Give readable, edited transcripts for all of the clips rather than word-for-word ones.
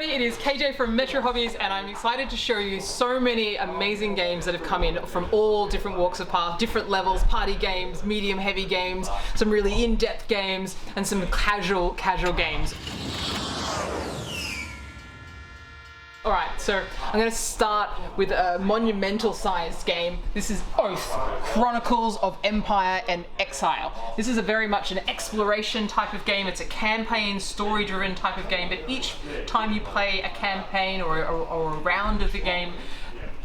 everybody, it is Kayjay from Metro Hobbies, and I'm excited to show you so many amazing games that have come in from all different walks of path, different levels, party games, medium heavy games, some really in-depth games, and some casual games. Alright, so I'm going to start with a Monumental Science game. This is Oath, Chronicles of Empire and Exile. This is very much an exploration type of game. It's a campaign, story-driven type of game, but each time you play a campaign or a round of the game,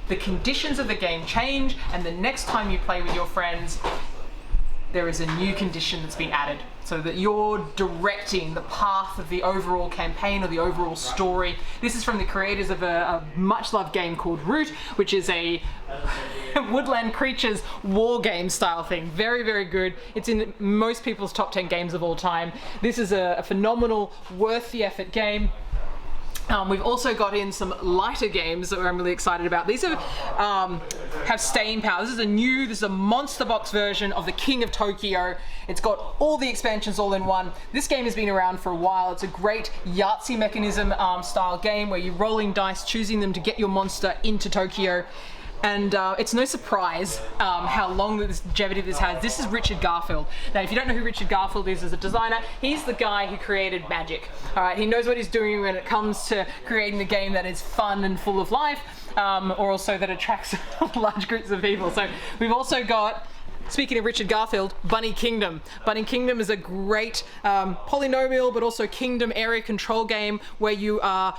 the conditions of the game change, and the next time you play with your friends, there is a new condition that's been added, so that you're directing the path of the overall campaign or the overall story. This is from the creators of a much loved game called Root, which is a woodland creatures war game style thing. Very, very good. It's in most people's top 10 games of all time. This is a phenomenal, worth the effort game. We've also got in some lighter games that I'm really excited about. These have staying power. This is a monster box version of the King of Tokyo. It's got all the expansions all in one. This game has been around for a while. It's a great Yahtzee mechanism style game where you're rolling dice, choosing them to get your monster into Tokyo. And it's no surprise how long this longevity this has. This is Richard Garfield. Now, if you don't know who Richard Garfield is as a designer, he's the guy who created Magic. All right, he knows what he's doing when it comes to creating a game that is fun and full of life, or also that attracts large groups of people. So we've also got, speaking of Richard Garfield, Bunny Kingdom. Bunny Kingdom is a great polynomial, but also kingdom area control game where you are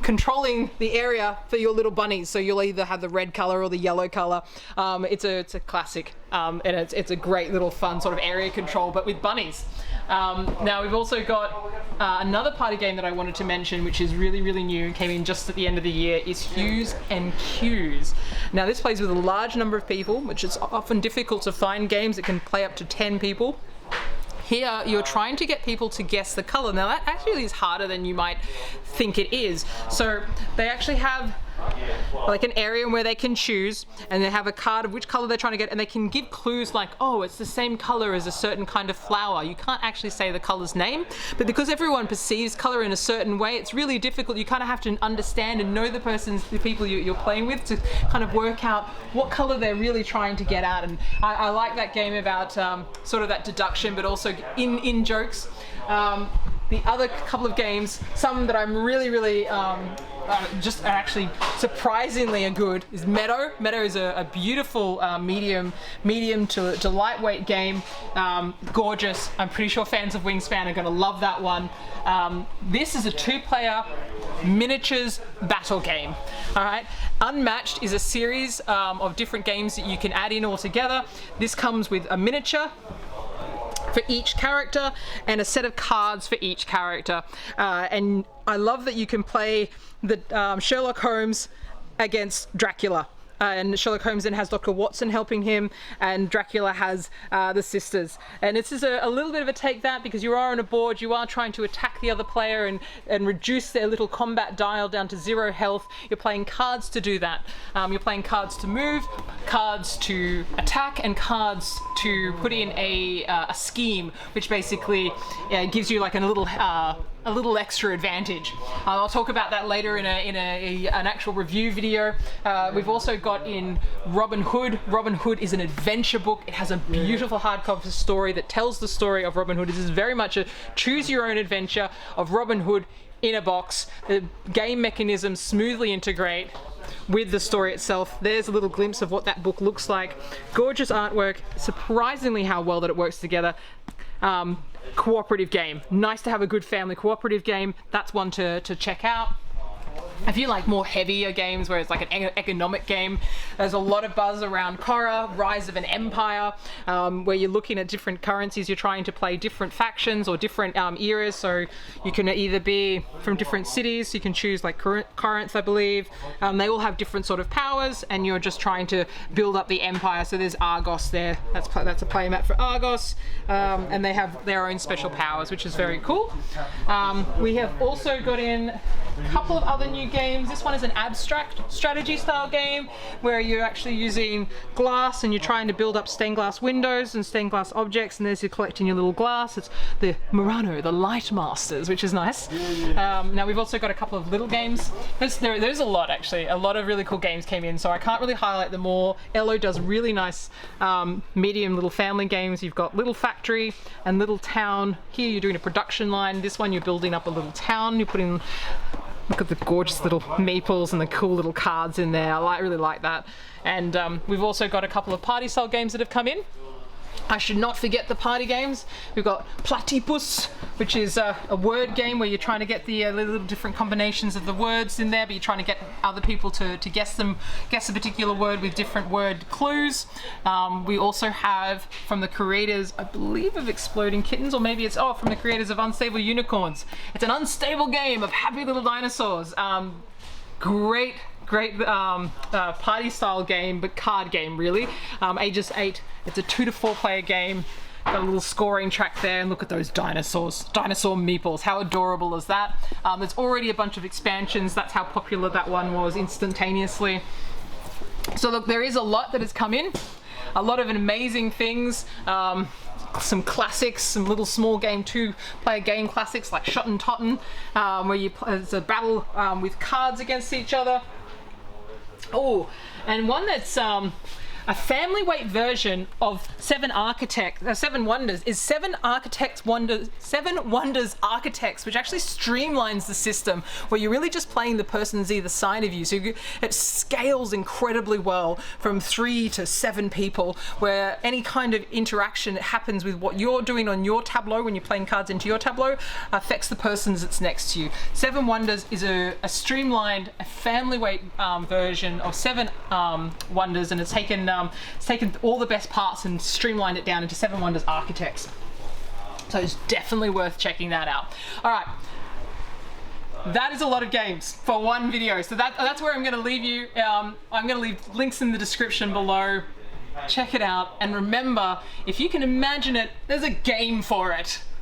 controlling the area for your little bunnies, so you'll either have the red color or the yellow color. It's a classic, and it's a great little fun sort of area control, but with bunnies. Now we've also got another party game that I wanted to mention, which is really, really new and came in just at the end of the year, is Hues and Cues. Now this plays with a large number of people, which is often difficult to find games that can play up to 10 people. Here, you're trying to get people to guess the color. Now that actually is harder than you might think it is. So they actually have like an area where they can choose, and they have a card of which color they're trying to get, and they can give clues like, oh, it's the same color as a certain kind of flower. You can't actually say the color's name, but because everyone perceives color in a certain way, it's really difficult. You kind of have to understand and know the people you're playing with to kind of work out what color they're really trying to get at. And I like that game about sort of that deduction, but also in jokes. The other couple of games, some that I'm really just actually surprisingly are good, is Meadow. Meadow is a beautiful medium to lightweight game. Gorgeous. I'm pretty sure fans of Wingspan are going to love that one. This is a 2-player miniatures battle game. All right. Unmatched is a series of different games that you can add in all together. This comes with a miniature for each character and a set of cards for each character, and I love that you can play the Sherlock Holmes against Dracula, and Sherlock Holmes then has Dr. Watson helping him, and Dracula has the sisters. And this is a little bit of a take that, because you are on a board, you are trying to attack the other player and reduce their little combat dial down to 0 health. You're playing cards to do that. You're playing cards to move, cards to attack, and cards to put in a scheme, which basically gives you like a little extra advantage. I'll talk about that later in an actual review video. We've also got in Robin Hood. Robin Hood is an adventure book. It has a beautiful hardcover story that tells the story of Robin Hood. This is very much a choose your own adventure of Robin Hood in a box. The game mechanisms smoothly integrate with the story itself. There's a little glimpse of what that book looks like. Gorgeous artwork, surprisingly how well that it works together. Cooperative game. Nice to have a good family cooperative game. That's one to check out. If you like more heavier games where it's like an economic game, there's a lot of buzz around Korra, Rise of an Empire, where you're looking at different currencies. You're trying to play different factions or different eras, so you can either be from different cities. You can choose like Corinth, I believe. They all have different sort of powers, and you're just trying to build up the empire. So there's Argos there. That's a playmat for Argos, and they have their own special powers, which is very cool. We have also got in couple of other new games. This one is an abstract strategy style game where you're actually using glass and you're trying to build up stained glass windows and stained glass objects, and there's you're collecting your little glass. It's the Murano, the Light Masters, which is nice. Now we've also got a couple of little games. There's a lot actually. A lot of really cool games came in, so I can't really highlight them all. Iello does really nice medium little family games. You've got Little Factory and Little Town. Here you're doing a production line. This one you're building up a little town. You're putting, look at the gorgeous little meeples and the cool little cards in there. I really like that. And we've also got a couple of party style games that have come in. I should not forget the party games. We've got Platypus, which is a word game where you're trying to get the little different combinations of the words in there, but you're trying to get other people to guess a particular word with different word clues. We also have from the creators, I believe, of Exploding Kittens, or maybe it's from the creators of Unstable Unicorns. It's an unstable game of happy little dinosaurs. Great party style game, but card game really. Ages 8. It's a 2 to 4 player game. Got a little scoring track there, and look at those dinosaurs, dinosaur meeples. How adorable is that? There's already a bunch of expansions. That's how popular that one was instantaneously. So look, there is a lot that has come in. A lot of amazing things. Some classics, some little small game 2-player game classics like Schotten, Totten, where it's a battle with cards against each other. Oh, and one that's a family weight version of Seven Wonders is Seven Wonders Architects, which actually streamlines the system where you're really just playing the person's either side of you. So it scales incredibly well from 3 to 7 people, where any kind of interaction that happens with what you're doing on your tableau when you're playing cards into your tableau affects the person's that's next to you. Seven Wonders is a streamlined, family weight version of Seven Wonders, and it's taken all the best parts and streamlined it down into Seven Wonders Architects. So it's definitely worth checking that out. All right, that is a lot of games for one video. So that's where I'm going to leave you. I'm going to leave links in the description below. Check it out, and remember, if you can imagine it, there's a game for it.